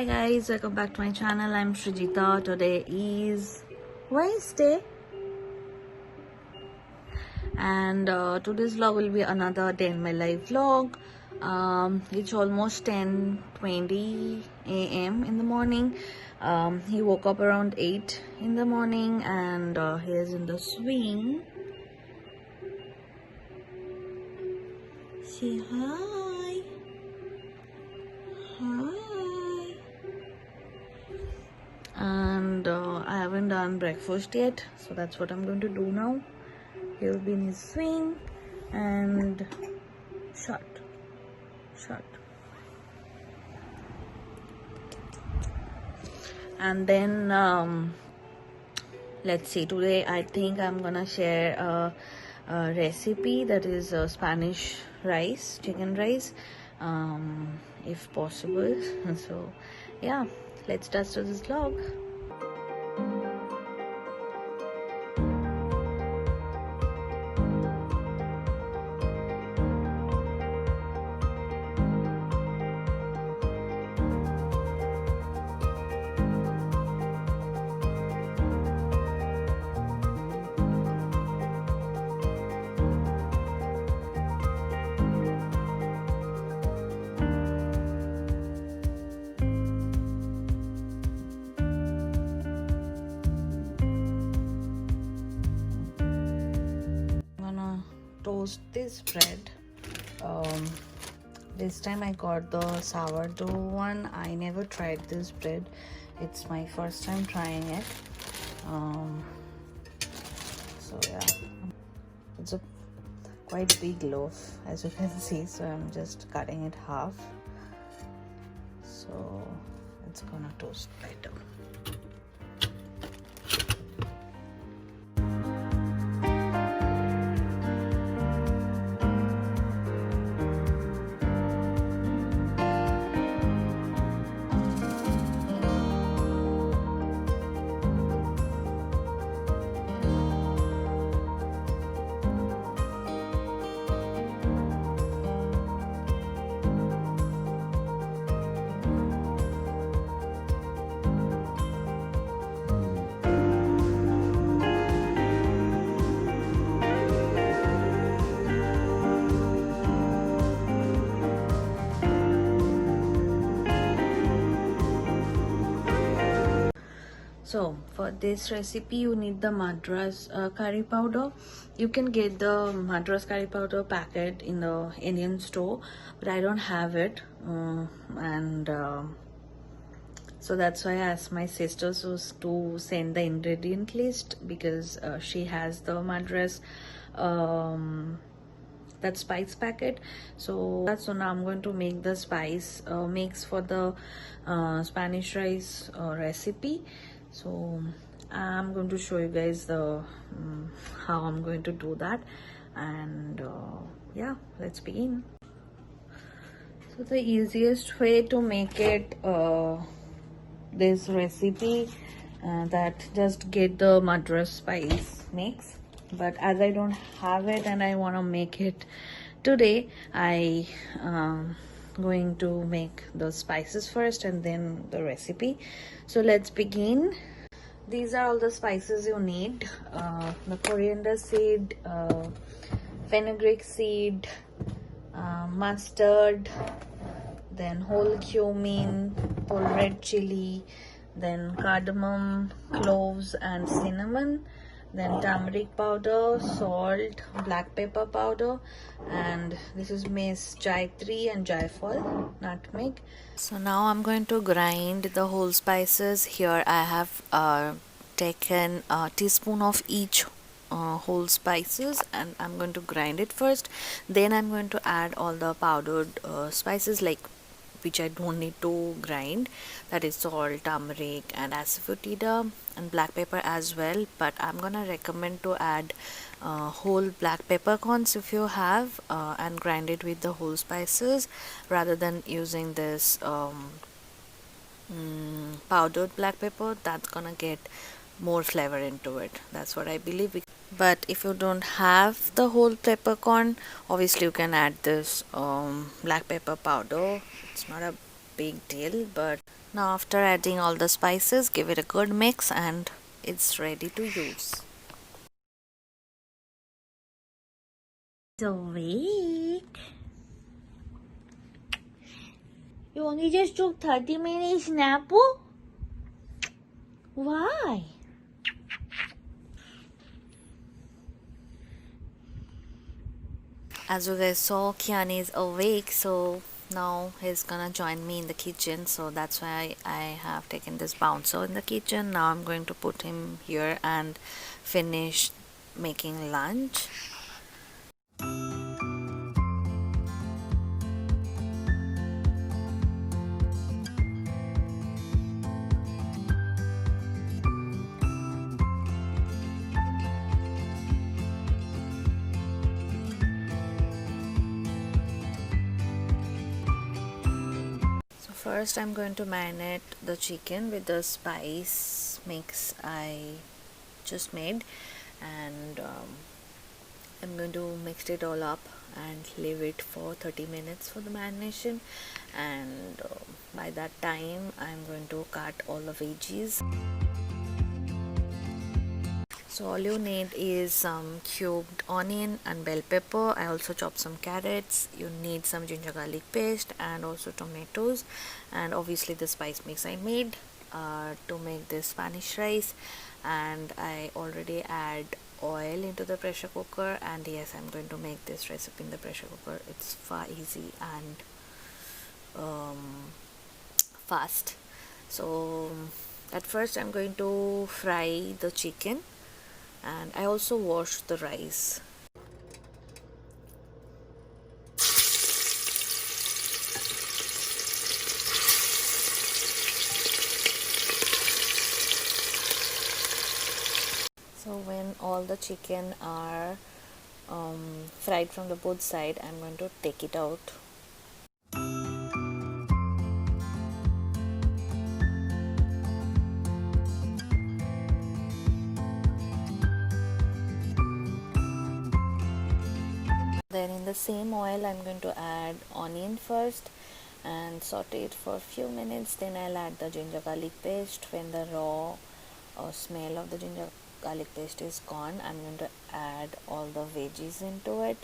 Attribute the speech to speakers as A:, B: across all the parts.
A: guys, welcome back to my channel. I'm Srijita. Today is Wednesday and today's vlog will be another day in my life vlog. It's almost 10:20 a.m. in the morning. He woke up around 8 in the morning and he is in the swing. Say hi. Hi. And I haven't done breakfast yet, so that's what I'm going to do now. He'll be in his swing and shut. And then let's see, today I think I'm gonna share a recipe that is Spanish rice, chicken rice, if possible. So yeah, let's start this vlog. Toast this bread. This time I got the sourdough one. I never tried this bread. It's my first time trying it. So yeah, it's a quite big loaf, as you can see, so I'm just cutting it half, so it's gonna toast better. So for this recipe you need the Madras curry powder. You can get the Madras curry powder packet in the Indian store, but I don't have it, so that's why I asked my sister to send the ingredient list, because she has the Madras that spice packet. So now I'm going to make the spice mix for the Spanish rice recipe. So I'm going to show you guys the how I'm going to do that, and yeah, let's begin. So the easiest way to make it this recipe, that just get the Madras spice mix, but as I don't have it and I want to make it today, I going to make the spices first and then the recipe. So let's begin. These are all the spices you need: the coriander seed, fenugreek seed, mustard, then whole cumin, whole red chili, then cardamom, cloves and cinnamon, then turmeric powder, salt, black pepper powder, and this is Miss Jayatri and Jaifal, nutmeg. So now I'm going to grind the whole spices. Here I have taken a teaspoon of each whole spices, and I'm going to grind it first. Then I'm going to add all the powdered spices, like which I don't need to grind, that is salt, turmeric and asafoetida and black pepper as well, but I'm gonna recommend to add whole black peppercorns if you have, and grind it with the whole spices rather than using this powdered black pepper. That's gonna get more flavor into it, that's what I believe. But if you don't have the whole peppercorn, obviously you can add this black pepper powder. It's not a big deal, but now after adding all the spices, give it a good mix and it's ready to use. It's awake. You only just took 30 minutes nap? Why? As you guys saw, Kiani is awake, so now he's gonna join me in the kitchen. So that's why I have taken this bouncer in the kitchen. Now I'm going to put him here and finish making lunch. First, I'm going to marinate the chicken with the spice mix I just made, and I'm going to mix it all up and leave it for 30 minutes for the marination. And by that time, I'm going to cut all the veggies. So all you need is some cubed onion and bell pepper. I also chopped some carrots. You need some ginger garlic paste and also tomatoes, and obviously the spice mix I made to make this Spanish rice. And I already add oil into the pressure cooker, and yes, I'm going to make this recipe in the pressure cooker. It's far easy and fast. So at first I'm going to fry the chicken, and I also washed the rice. So when all the chicken are fried from the both side, I'm going to take it out. Then in the same oil, I'm going to add onion first and saute it for a few minutes. Then I'll add the ginger garlic paste. When the raw smell of the ginger garlic paste is gone, I'm going to add all the veggies into it.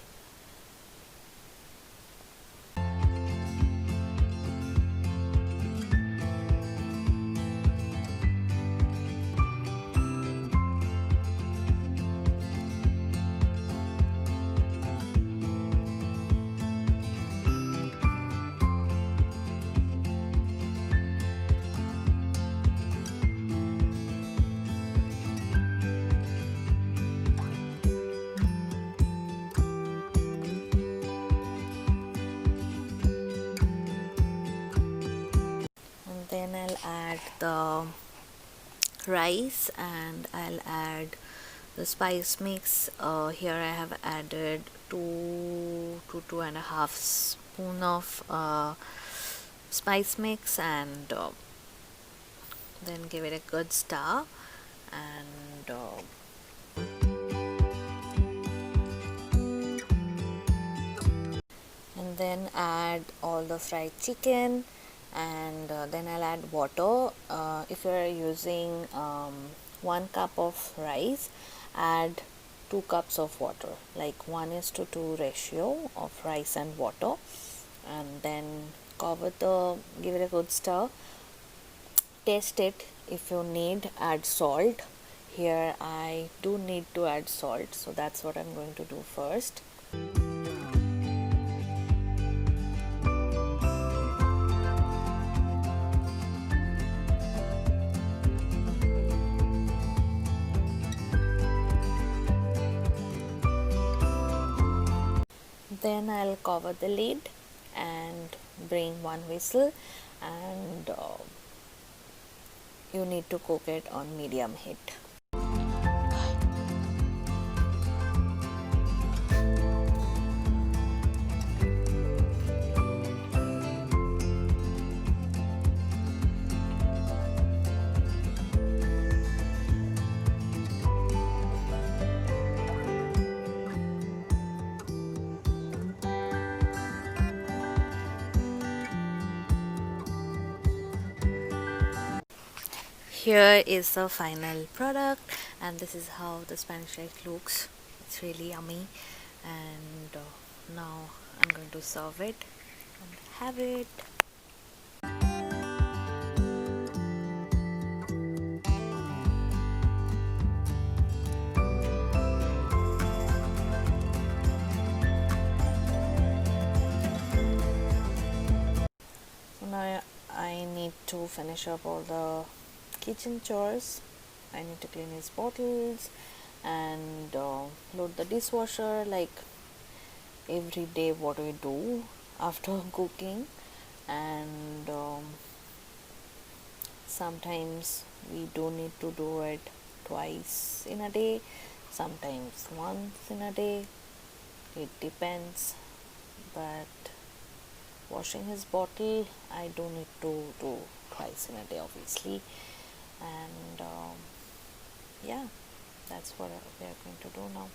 A: Then I'll add the rice and I'll add the spice mix. Here I have added 2 to 2.5 spoon of spice mix, and then give it a good stir, and then add all the fried chicken, and then I'll add water. If you're using 1 cup of rice, add 2 cups of water, like 1:2 ratio of rice and water, and then give it a good stir. Taste it. If you need, add salt. Here I do need to add salt, so that's what I'm going to do first. Then I'll cover the lid and bring 1 whistle, and you need to cook it on medium heat. here is the final product, and this is how the Spanish rice looks. It's really yummy, and now I'm going to serve it and have it. So now I need to finish up all the kitchen chores. I need to clean his bottles and load the dishwasher, like every day what we do after cooking. And sometimes we do need to do it twice in a day, sometimes once in a day, it depends. But washing his bottle, I do need to do twice in a day, obviously. And yeah, that's what we are going to do now.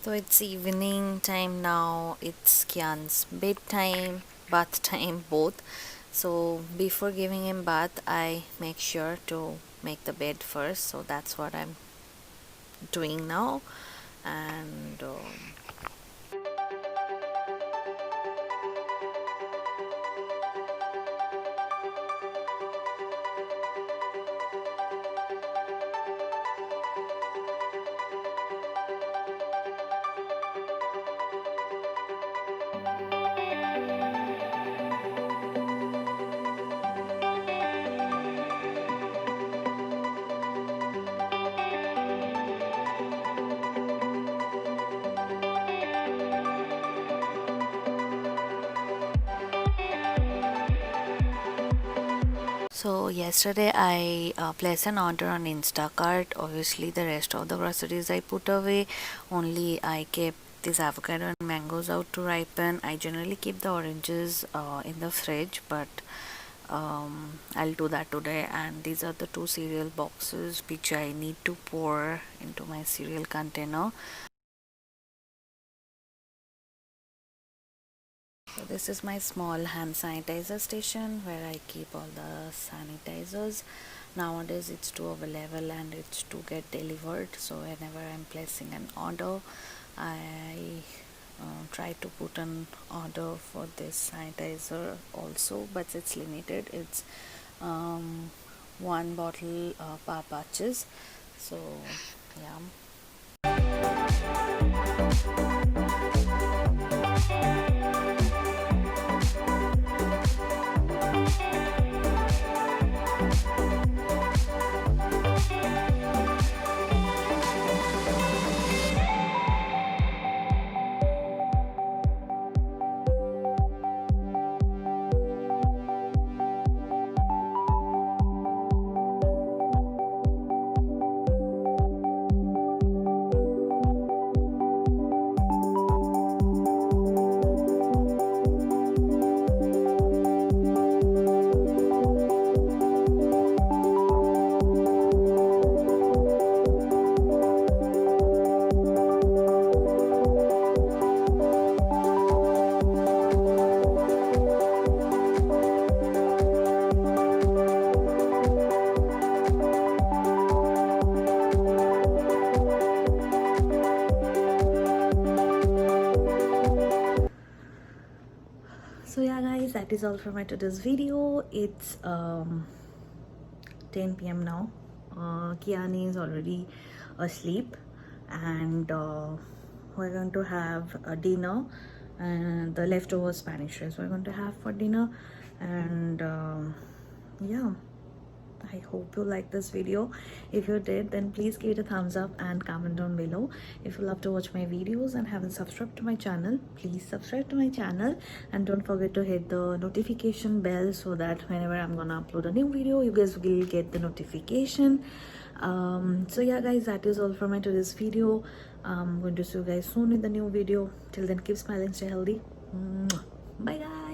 A: So it's evening time now. It's Kian's bedtime, bath time, both. So before giving him bath, I make sure to make the bed first. So that's what I'm doing now. And so yesterday I placed an order on Instacart. Obviously the rest of the groceries I put away. Only I kept these avocado and mangoes out to ripen. I generally keep the oranges in the fridge, but I'll do that today. And these are the 2 cereal boxes which I need to pour into my cereal container. So this is my small hand sanitizer station where I keep all the sanitizers. Nowadays it's too available and it's to get delivered. So whenever I'm placing an order, I try to put an order for this sanitizer also, but it's limited. It's 1 bottle per batches. So yeah. that is all for my today's video. It's 10 p.m. now. Kiani is already asleep, and we're going to have a dinner and the leftover Spanish rice we're going to have for dinner. And yeah, I hope you like this video. If you did, then please give it a thumbs up and comment down below. If you love to watch my videos and haven't subscribed to my channel, please subscribe to my channel, and don't forget to hit the notification bell so that whenever I'm gonna upload a new video, you guys will get the notification. So yeah guys, that is all for my today's video. I'm going to see you guys soon in the new video. Till then, keep smiling, stay healthy. Bye guys.